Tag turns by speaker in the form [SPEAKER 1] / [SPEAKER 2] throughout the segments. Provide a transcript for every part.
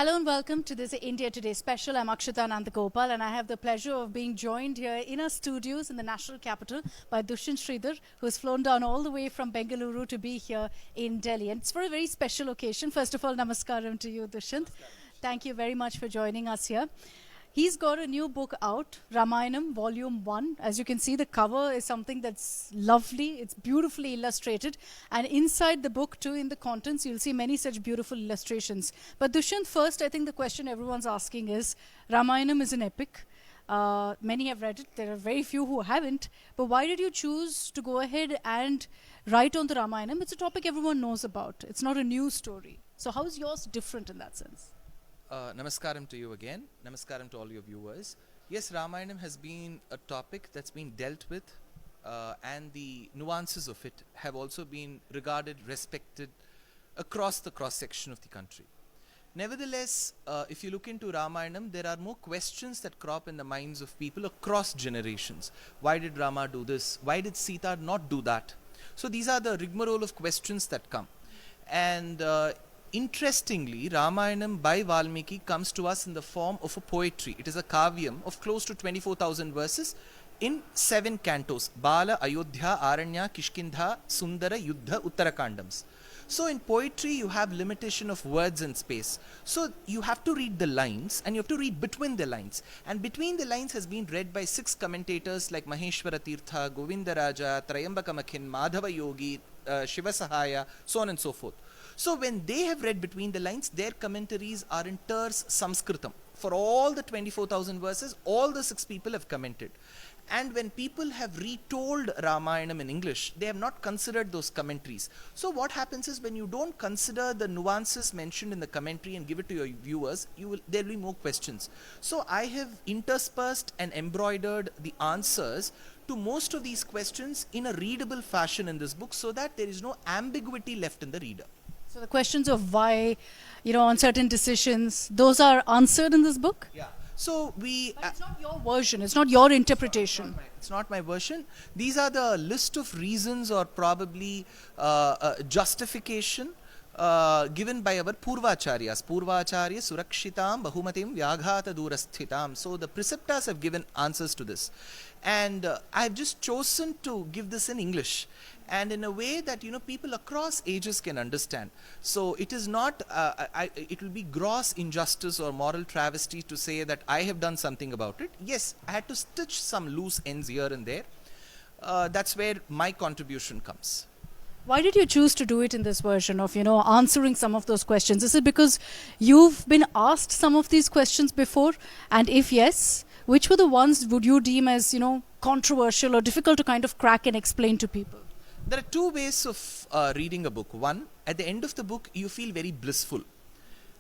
[SPEAKER 1] Hello and welcome to this India Today special. I'm Akshita Nandagopal and I have the pleasure of being joined here in our studios in the national capital by Dushyant Sridhar, who has flown down all the way from Bengaluru to be here in Delhi. And it's for a very special occasion. First of all, namaskaram to you, Dushyant. Thank you very much for joining us here. He's got a new book out, Rāmāyaṇam, Volume 1. As you can see, the cover is something that's lovely. It's beautifully illustrated. And inside the book, too, in the contents, you'll see many such beautiful illustrations. But Dushyant, first, I think the question everyone's asking is, Rāmāyaṇam is an epic. Many have read it. There are very few who haven't. But why did you choose to go ahead and write on the Rāmāyaṇam? It's a topic everyone knows about. It's not a new story. So how is yours different in that sense?
[SPEAKER 2] Namaskaram to you again. Namaskaram to all your viewers. Yes, Ramayanam has been a topic that's been dealt with and the nuances of it have also been regarded, respected across the cross-section of the country. Nevertheless, if you look into Ramayanam, there are more questions that crop in the minds of people across generations. Why did Rama do this? Why did Sita not do that? So these are the rigmarole of questions that come. And interestingly, Ramayanam by Valmiki comes to us in the form of a poetry. It is a kavyam of close to 24,000 verses in 7 cantos. Bala, Ayodhya, Aranya, Kishkindha, Sundara, Yuddha, Uttarakandams. So in poetry, you have limitation of words and space. So you have to read the lines and you have to read between the lines. And between the lines has been read by 6 commentators like Maheshwara Tirtha, Govindaraja, Trayambaka Makhin, Madhava Yogi, Shiva Sahaya, so on and so forth. So when they have read between the lines, their commentaries are in terse Sanskritam. For all the 24,000 verses, all the 6 people have commented. And when people have retold Ramayanam in English, they have not considered those commentaries. So what happens is when you don't consider the nuances mentioned in the commentary and give it to your viewers, there will be more questions. So I have interspersed and embroidered the answers to most of these questions in a readable fashion in this book so that there is no ambiguity left in the reader.
[SPEAKER 1] So the questions of why, on certain decisions, those are answered in this book?
[SPEAKER 2] Yeah. So we...
[SPEAKER 1] But it's not your version, it's not your interpretation.
[SPEAKER 2] It's not my version. These are the list of reasons or probably justification given by our Purvacharyas. Purvacharya Surakshitam Bahumatim Vyaghata Durasthitam. So the preceptors have given answers to this. And I have just chosen to give this in English. And in a way that people across ages can understand. So it is not, it will be gross injustice or moral travesty to say that I have done something about it. Yes, I had to stitch some loose ends here and there. That's where my contribution comes.
[SPEAKER 1] Why did you choose to do it in this version of, answering some of those questions? Is it because you've been asked some of these questions before? And if yes, which were the ones would you deem as, controversial or difficult to kind of crack and explain to people?
[SPEAKER 2] There are 2 ways of reading a book. One, at the end of the book, you feel very blissful.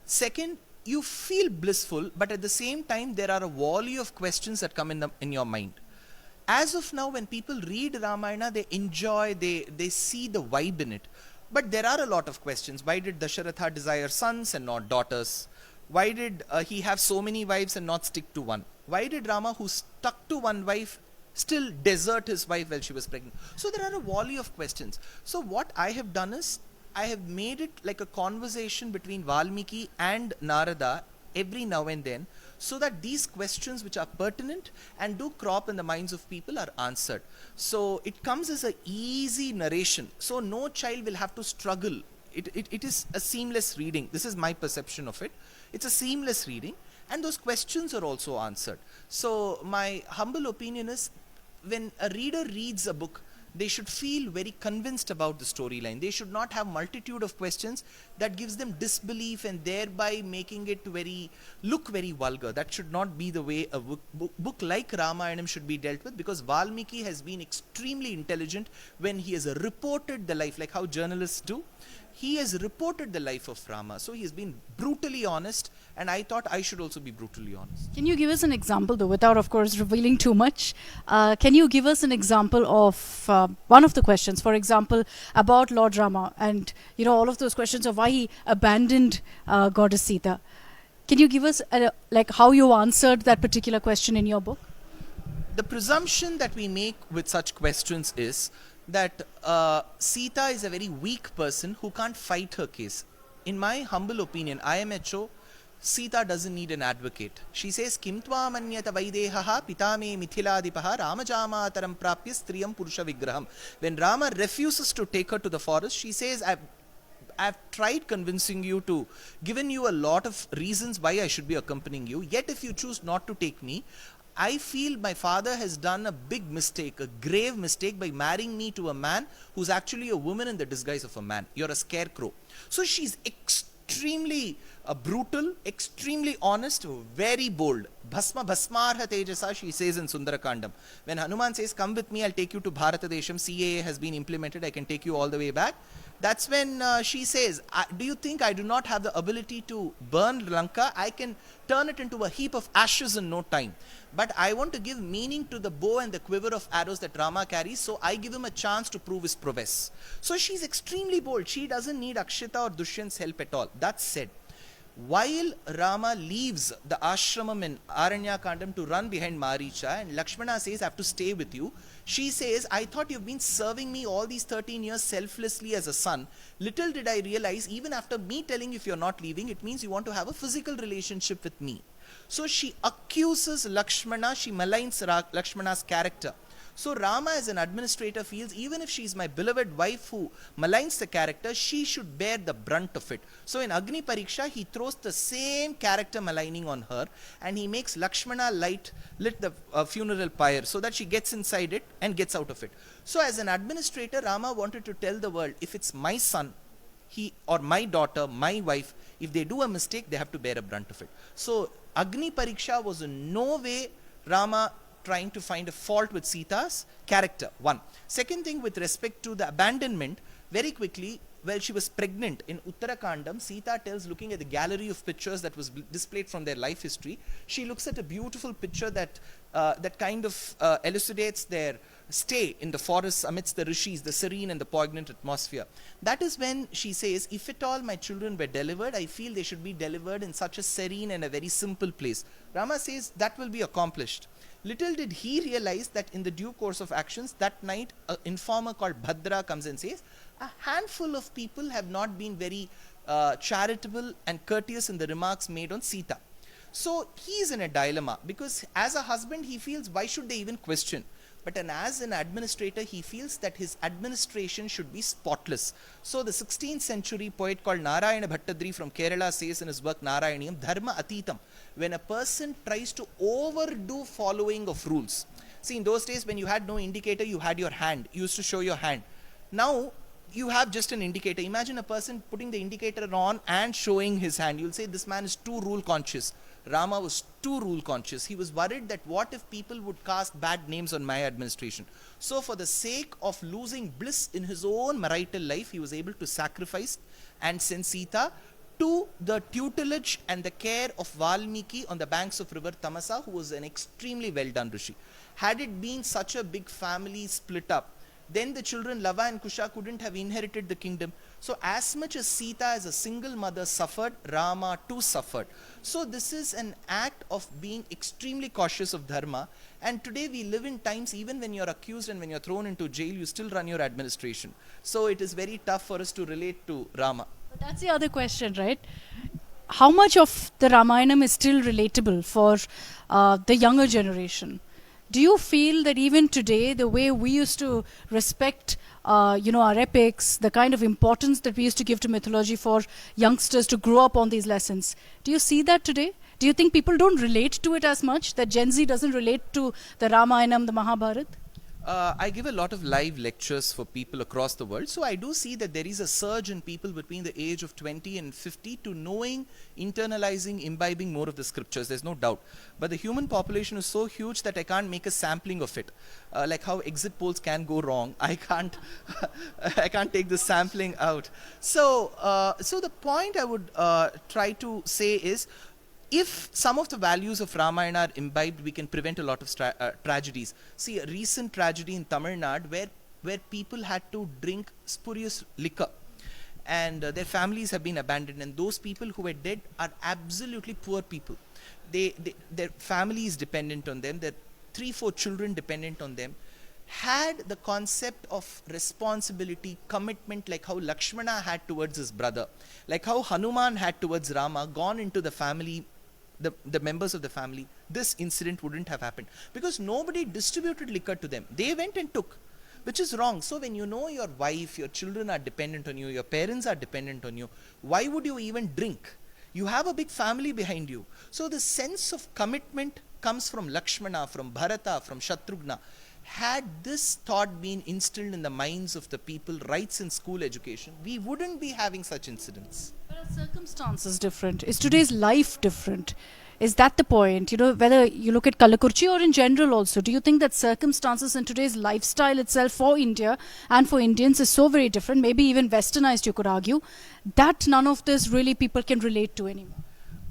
[SPEAKER 2] Second, you feel blissful, but at the same time, there are a volley of questions that come in your mind. As of now, when people read Ramayana, they enjoy, they see the vibe in it. But there are a lot of questions. Why did Dasharatha desire sons and not daughters? Why did he have so many wives and not stick to one? Why did Rama, who stuck to one wife, still desert his wife while she was pregnant? So there are a volley of questions. So what I have done is, I have made it like a conversation between Valmiki and Narada every now and then, so that these questions which are pertinent and do crop in the minds of people are answered. So it comes as an easy narration. So no child will have to struggle. It is a seamless reading. This is my perception of it. It's a seamless reading. And those questions are also answered. So my humble opinion is, when a reader reads a book, they should feel very convinced about the storyline. They should not have multitude of questions that gives them disbelief and thereby making it look very vulgar. That should not be the way a book like Ramayanam should be dealt with, because Valmiki has been extremely intelligent when he has reported the life, like how journalists do. He has reported the life of Rama. So he has been brutally honest, and I thought I should also be brutally honest.
[SPEAKER 1] Can you give us an example, though, without, of course, revealing too much? Can you give us an example of one of the questions, for example, about Lord Rama and, all of those questions of why he abandoned Goddess Sita? Can you give us, how you answered that particular question in your book?
[SPEAKER 2] The presumption that we make with such questions is that Sita is a very weak person who can't fight her case. In my humble opinion, IMHO Sita doesn't need an advocate. She says, Kim tva manyata vaidehaha pitame mithiladipaha ramajamataram prapya striyam purusha vigraham. When Rama refuses to take her to the forest, she says, I've tried convincing you to, given you a lot of reasons why I should be accompanying you, yet if you choose not to take me, I feel my father has done a big mistake, a grave mistake by marrying me to a man who's actually a woman in the disguise of a man. You're a scarecrow. So she's extremely brutal, extremely honest, very bold. Bhasma bhasmarha tejasa, she says in Sundarakandam. When Hanuman says, come with me, I'll take you to Bharatadesham, CAA has been implemented, I can take you all the way back. That's when she says, do you think I do not have the ability to burn Lanka? I can turn it into a heap of ashes in no time. But I want to give meaning to the bow and the quiver of arrows that Rama carries, so I give him a chance to prove his prowess. So she's extremely bold. She doesn't need Akshita or Dushyant's help at all. That said, while Rama leaves the ashramam in Aranyakandam to run behind Maricha, and Lakshmana says, I have to stay with you, she says, I thought you've been serving me all these 13 years selflessly as a son. Little did I realize, even after me telling you if you're not leaving, it means you want to have a physical relationship with me. So she accuses Lakshmana, she maligns Lakshmana's character. So Rama as an administrator feels, even if she's my beloved wife who maligns the character, she should bear the brunt of it. So in Agni Pariksha, he throws the same character maligning on her, and he makes Lakshmana lit the funeral pyre so that she gets inside it and gets out of it. So as an administrator, Rama wanted to tell the world, if it's my son, he or my daughter, my wife, if they do a mistake, they have to bear a brunt of it. So Agni Pariksha was in no way Rama trying to find a fault with Sita's character. One. Second thing, with respect to the abandonment, very quickly, while she was pregnant in Uttarakandam, Sita tells, looking at the gallery of pictures that was displayed from their life history, she looks at a beautiful picture that kind of elucidates their stay in the forests amidst the rishis, the serene and the poignant atmosphere. That is when she says, if at all my children were delivered, I feel they should be delivered in such a serene and a very simple place. Rama says that will be accomplished. Little did he realize that in the due course of actions, that night, an informer called Bhadra comes and says, a handful of people have not been very charitable and courteous in the remarks made on Sita. So he is in a dilemma, because as a husband, he feels, why should they even question? But as an administrator, he feels that his administration should be spotless. So the 16th century poet called Narayana Bhattadri from Kerala says in his work Narayaniyam, Dharma Atitam, when a person tries to overdo following of rules. See, in those days when you had no indicator, you had your hand. You used to show your hand. Now, you have just an indicator. Imagine a person putting the indicator on and showing his hand. You'll say this man is too rule conscious. Rama was too rule conscious. He was worried that what if people would cast bad names on my administration. So for the sake of losing bliss in his own marital life, he was able to sacrifice and send Sita to the tutelage and the care of Valmiki on the banks of river Tamasa, who was an extremely well done rishi. Had it been such a big family split up, then the children Lava and Kusha couldn't have inherited the kingdom. So as much as Sita as a single mother suffered, Rama too suffered. So this is an act of being extremely cautious of dharma. And today we live in times, even when you're accused and when you're thrown into jail, you still run your administration. So it is very tough for us to relate to Rama.
[SPEAKER 1] But that's the other question, right? How much of the Ramayanam is still relatable for the younger generation? Do you feel that even today, the way we used to respect, our epics, the kind of importance that we used to give to mythology for youngsters to grow up on these lessons, do you see that today? Do you think people don't relate to it as much? That Gen Z doesn't relate to the Ramayanam, the Mahabharata?
[SPEAKER 2] I give a lot of live lectures for people across the world. So I do see that there is a surge in people between the age of 20 and 50 to knowing, internalizing, imbibing more of the scriptures. There's no doubt. But the human population is so huge that I can't make a sampling of it. Like how exit polls can go wrong. I can't take the sampling out. So the point I would try to say is, if some of the values of Ramayana are imbibed, we can prevent a lot of tragedies. See, a recent tragedy in Tamil Nadu where people had to drink spurious liquor and their families have been abandoned, and those people who were dead are absolutely poor people. Their family is dependent on them, their 3-4 children dependent on them. had the concept of responsibility, commitment, like how Lakshmana had towards his brother, like how Hanuman had towards Rama, gone into the family, the members of the family, this incident wouldn't have happened. Because nobody distributed liquor to them. They went and took, which is wrong. So when you know your wife, your children are dependent on you, your parents are dependent on you, why would you even drink? You have a big family behind you. So the sense of commitment comes from Lakshmana, from Bharata, from Shatrughna. Had this thought been instilled in the minds of the people right in school education, we wouldn't be having such incidents.
[SPEAKER 1] But are circumstances different? Is today's life different? Is that the point? You know, whether you look at Kalakurchi or in general also, do you think that circumstances in today's lifestyle itself for India and for Indians is so very different, maybe even westernized, you could argue, that none of this really people can relate to anymore?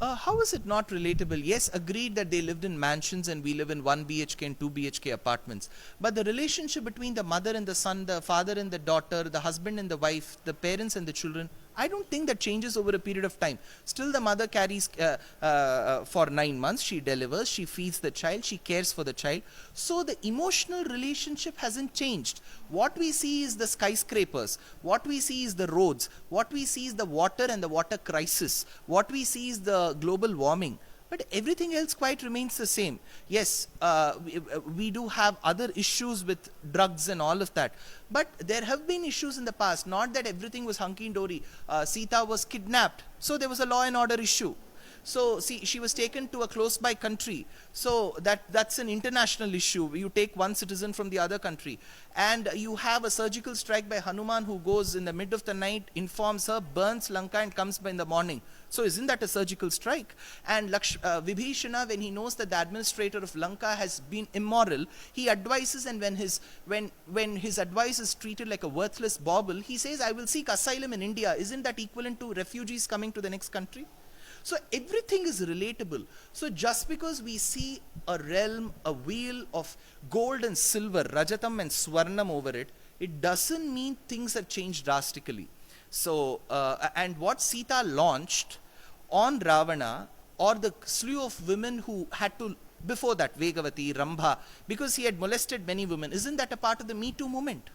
[SPEAKER 2] How is it not relatable? Yes, agreed that they lived in mansions and we live in 1 BHK and 2 BHK apartments. But the relationship between the mother and the son, the father and the daughter, the husband and the wife, the parents and the children, I don't think that changes over a period of time. Still the mother carries for 9 months, she delivers, she feeds the child, she cares for the child. So the emotional relationship hasn't changed. What we see is the skyscrapers, what we see is the roads, what we see is the water and the water crisis, what we see is the global warming. But everything else quite remains the same. Yes, we do have other issues with drugs and all of that. But there have been issues in the past. Not that everything was hunky-dory. Sita was kidnapped. So there was a law and order issue. So see, she was taken to a close-by country. So that's an international issue. You take one citizen from the other country. And you have a surgical strike by Hanuman who goes in the mid of the night, informs her, burns Lanka and comes by in the morning. So isn't that a surgical strike? And Vibhishana, when he knows that the administrator of Lanka has been immoral, he advises, and when his advice is treated like a worthless bauble, he says, I will seek asylum in India. Isn't that equivalent to refugees coming to the next country? So everything is relatable. So just because we see a realm, a wheel of gold and silver, Rajatam and Swarnam over it, it doesn't mean things have changed drastically. So, and what Sita launched on Ravana, or the slew of women who had to, before that, Vegavati, Rambha, because he had molested many women, isn't that a part of the Me Too movement?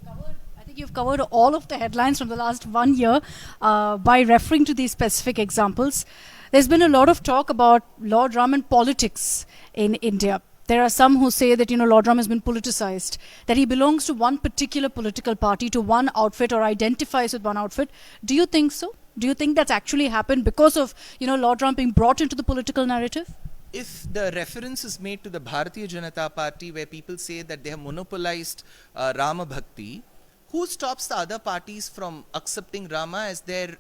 [SPEAKER 1] I think you've covered all of the headlines from the last 1 year by referring to these specific examples. There's been a lot of talk about Lord Ram and politics in India. There are some who say that, Lord Ram has been politicized, that he belongs to one particular political party, to one outfit, or identifies with one outfit. Do you think so? Do you think that's actually happened because of, Lord Ram being brought into the political narrative?
[SPEAKER 2] If the reference is made to the Bharatiya Janata Party, where people say that they have monopolized Rama Bhakti, who stops the other parties from accepting Rama as their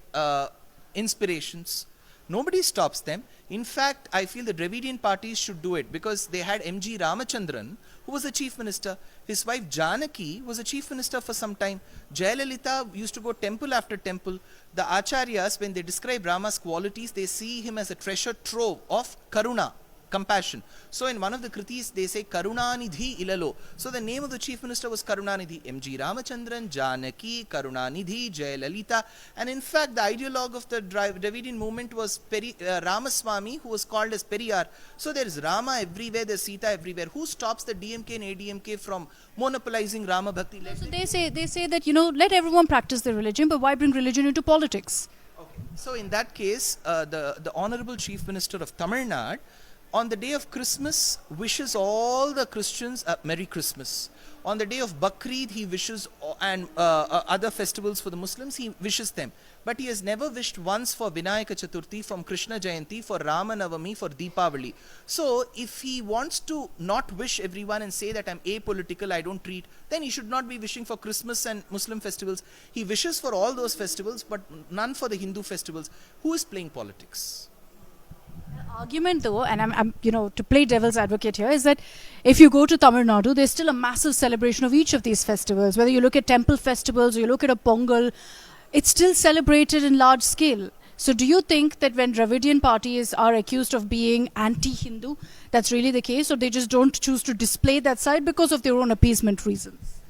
[SPEAKER 2] inspirations? Nobody stops them. In fact, I feel the Dravidian parties should do it, because they had M.G. Ramachandran, who was the chief minister. His wife Janaki was a chief minister for some time. Jayalalitha used to go temple after temple. The Acharyas, when they describe Rama's qualities, they see him as a treasure trove of Karuna, compassion. So in one of the kritis, they say Karunanidhi Ilalo. So the name of the chief minister was Karunanidhi. M.G. Ramachandran, Janaki, Karunanidhi, Jayalalitha. And in fact, the ideologue of the Dravidian movement was Ramaswamy, who was called as Periyar. So there is Rama everywhere, there is Sita everywhere. Who stops the DMK and ADMK from monopolizing Rama Bhakti?
[SPEAKER 1] So they say that, let everyone practice their religion, but why bring religion into politics?
[SPEAKER 2] Okay. So in that case, the Honorable Chief Minister of Tamil Nadu, on the day of Christmas, wishes all the Christians Merry Christmas. On the day of Bakrid, he wishes, and other festivals for the Muslims, he wishes them. But he has never wished once for Vinayaka Chaturthi, from Krishna Jayanti, for Rama Navami, for Deepavali. So, if he wants to not wish everyone and say that I'm apolitical, I don't treat, then he should not be wishing for Christmas and Muslim festivals. He wishes for all those festivals, but none for the Hindu festivals. Who is playing politics?
[SPEAKER 1] Argument though, and I'm to play devil's advocate here, is that if you go to Tamil Nadu, there's still a massive celebration of each of these festivals. Whether you look at temple festivals or you look at a Pongal, it's still celebrated in large scale. So do you think that when Dravidian parties are accused of being anti-Hindu, that's really the case, or they just don't choose to display that side because of their own appeasement reasons?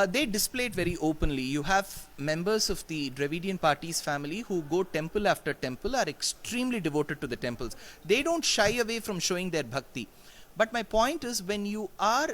[SPEAKER 2] They display it very openly. You have members of the Dravidian party's family who go temple after temple, are extremely devoted to the temples. They don't shy away from showing their bhakti. But my point is, when you are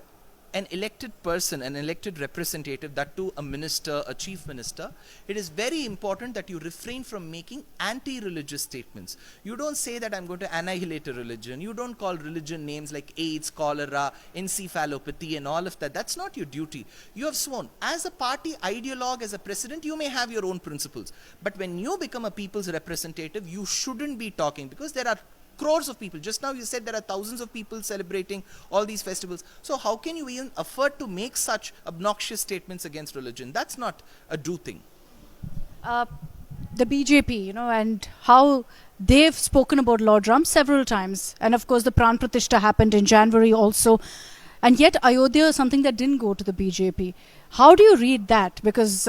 [SPEAKER 2] an elected person, an elected representative, that too a minister, a chief minister, it is very important that you refrain from making anti-religious statements. You don't say that I'm going to annihilate a religion. You don't call religion names like AIDS, cholera, encephalopathy and all of that. That's not your duty. You have sworn. As a party ideologue, as a president, you may have your own principles. But when you become a people's representative, you shouldn't be talking, because there are crores of people. Just now you said there are thousands of people celebrating all these festivals. So how can you even afford to make such obnoxious statements against religion? That's not a do thing.
[SPEAKER 1] The BJP, and how they've spoken about Lord Ram several times. And of course, the Pran Pratishtha happened in January also. And yet, Ayodhya is something that didn't go to the BJP. How do you read that? Because,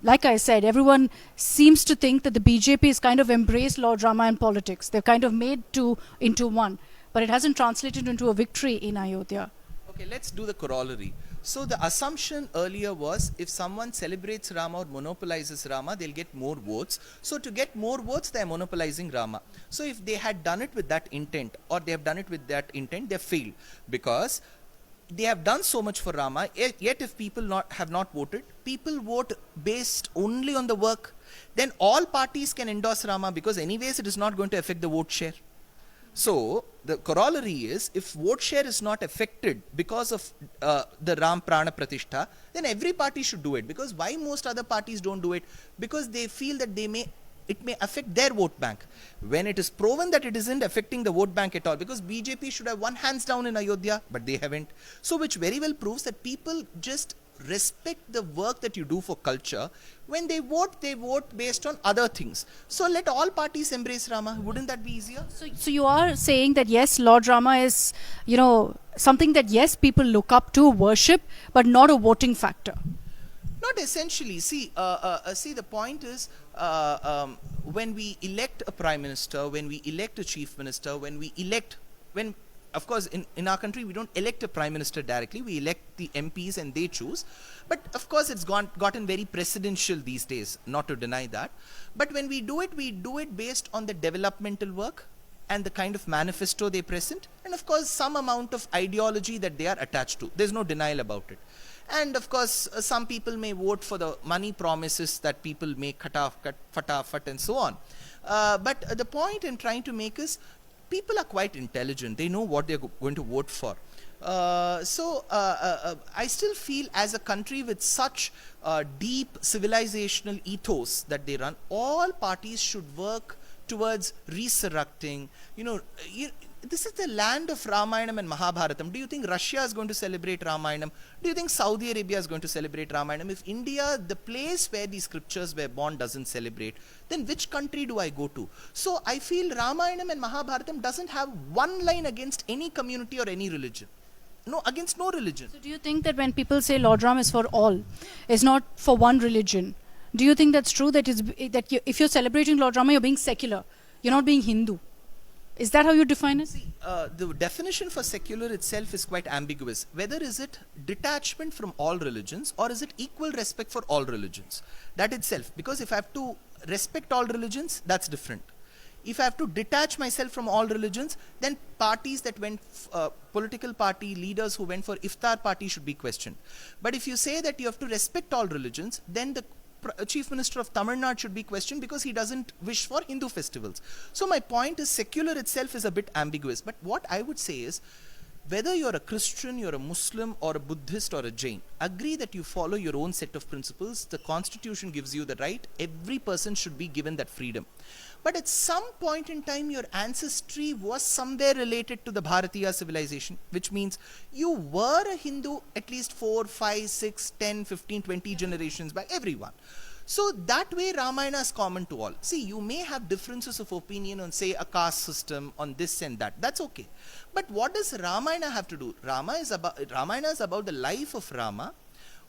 [SPEAKER 1] like I said, everyone seems to think that the BJP has kind of embraced Lord Rama in politics. They've kind of made two into one. But it hasn't translated into a victory in Ayodhya.
[SPEAKER 2] Okay, let's do the corollary. So the assumption earlier was, if someone celebrates Rama or monopolizes Rama, they'll get more votes. So to get more votes, they're monopolizing Rama. So if they had done it with that intent, or they have done it with that intent, they failed. Because they have done so much for Rama, yet if people have not voted, people vote based only on the work, then all parties can endorse Rama, because anyways it is not going to affect the vote share. So the corollary is, if vote share is not affected because of the Ram Prana Pratishtha, then every party should do it. Because why most other parties don't do it? Because they feel that it may affect their vote bank, when it is proven that it isn't affecting the vote bank at all. Because BJP should have won hands down in Ayodhya, but they haven't. So which very well proves that people just respect the work that you do for culture. When they vote based on other things. So let all parties embrace Rama. Wouldn't that be easier?
[SPEAKER 1] So you are saying that yes, Lord Rama is, something that yes, people look up to, worship, but not a voting factor.
[SPEAKER 2] Not essentially. See, the point is, when we elect a prime minister, when we elect a chief minister, of course, in our country, we don't elect a prime minister directly. We elect the MPs and they choose. But of course, it's gotten very presidential these days, not to deny that. But when we do it based on the developmental work and the kind of manifesto they present. And of course, some amount of ideology that they are attached to. There's no denial about it. And of course, some people may vote for the money promises that people make, fatafat and so on. But the point I'm trying to make is, people are quite intelligent. They know what they're going to vote for. I still feel, as a country with such deep civilizational ethos that they run, all parties should work towards resurrecting. This is the land of Rāmāyaṇam and Mahabharatam. Do you think Russia is going to celebrate Rāmāyaṇam? Do you think Saudi Arabia is going to celebrate Rāmāyaṇam? If India, the place where these scriptures were born, doesn't celebrate, then which country do I go to? So I feel Rāmāyaṇam and Mahabharatam doesn't have one line against any community or any religion. No, against no religion.
[SPEAKER 1] So do you think that when people say Lord Ram is for all, is not for one religion, do you think that's true? If you're celebrating Lord Rama, you're being secular. You're not being Hindu. Is that how you define it?
[SPEAKER 2] See, the definition for secular itself is quite ambiguous. Whether is it detachment from all religions, or is it equal respect for all religions? That itself. Because if I have to respect all religions, that's different. If I have to detach myself from all religions, then parties that went, political party leaders who went for iftar party should be questioned. But if you say that you have to respect all religions, then the Chief Minister of Tamil Nadu should be questioned, because he doesn't wish for Hindu festivals. So my point is, secular itself is a bit ambiguous. But what I would say is, whether you're a Christian, you're a Muslim, or a Buddhist, or a Jain, agree that you follow your own set of principles. The Constitution gives you the right. Every person should be given that freedom. But at some point in time, your ancestry was somewhere related to the Bharatiya civilization, which means you were a Hindu at least 4, 5, 6, 10, 15, 20 generations back, everyone. So that way, Ramayana is common to all. See, you may have differences of opinion on, say, a caste system, on this and that. That's okay. But what does Ramayana have to do? Ramayana is about the life of Rama,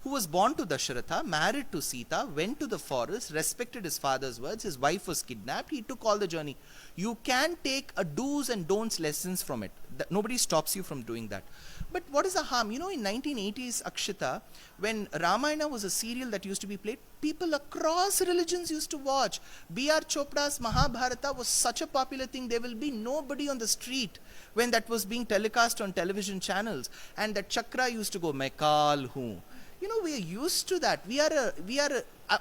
[SPEAKER 2] who was born to Dasharatha, married to Sita, went to the forest, respected his father's words, his wife was kidnapped, he took all the journey. You can take a do's and don'ts lessons from it. Nobody stops you from doing that. But what is the harm? You know, in 1980s, Akshita, when Ramayana was a serial that used to be played, people across religions used to watch. B.R. Chopra's Mahabharata was such a popular thing, there will be nobody on the street when that was being telecast on television channels. And that chakra used to go, Maikal hu. You know, we are used to that.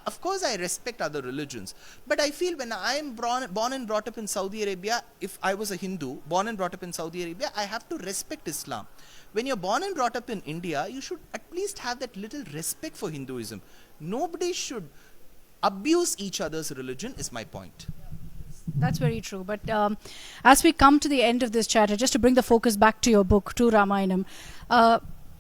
[SPEAKER 2] Of course I respect other religions, but I feel when I am born and brought up in Saudi Arabia, if I was a Hindu, born and brought up in Saudi Arabia, I have to respect Islam. When you're born and brought up in India, you should at least have that little respect for Hinduism. Nobody should abuse each other's religion, is my point.
[SPEAKER 1] That's very true. But as we come to the end of this chat, just to bring the focus back to your book, to Rāmāyaṇam,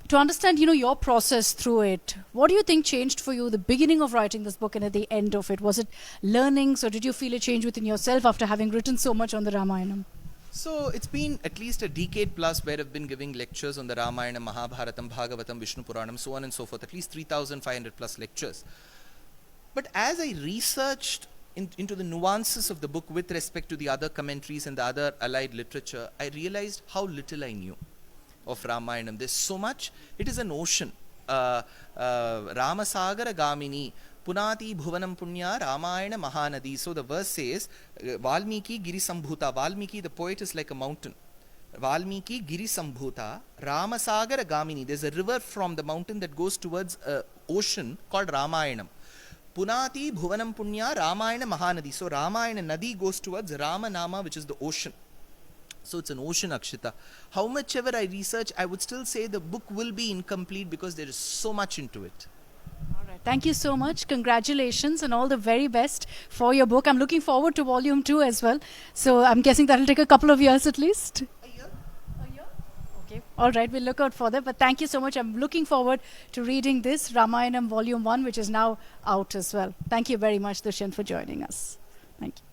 [SPEAKER 1] to understand, you know, your process through it, what do you think changed for you, the beginning of writing this book and at the end of it? Was it learnings, or did you feel a change within yourself after having written so much on the Rāmāyaṇam?
[SPEAKER 2] So it's been at least a decade plus where I've been giving lectures on the Ramayana, Mahabharatam, Bhagavatam, Vishnu Puranam, so on and so forth, at least 3,500 plus lectures. But as I researched into the nuances of the book with respect to the other commentaries and the other allied literature, I realized how little I knew of Ramayanam. There's so much. It is an ocean. Ramasagara Gamini, Punati Bhuvanam Punya, Ramayana Mahanadi. So the verse says, Valmiki Giri Sambhuta. Valmiki, the poet, is like a mountain. Valmiki Giri Sambhuta, Ramasagara Gamini. There's a river from the mountain that goes towards ocean called Ramayanam. Punati Bhuvanam Punya, Ramayana Mahanadi. So Ramayana Nadi goes towards Ramanama, which is the ocean. So it's an ocean, Akshita. How much ever I research, I would still say the book will be incomplete because there is so much into it.
[SPEAKER 1] All right. Thank you so much. Congratulations and all the very best for your book. I'm looking forward to volume 2 as well. So I'm guessing that'll take a couple of years at least.
[SPEAKER 2] A year?
[SPEAKER 1] Okay. All right. We'll look out for that. But thank you so much. I'm looking forward to reading this Ramayanam Volume 1, which is now out as well. Thank you very much, Dushyant, for joining us. Thank you.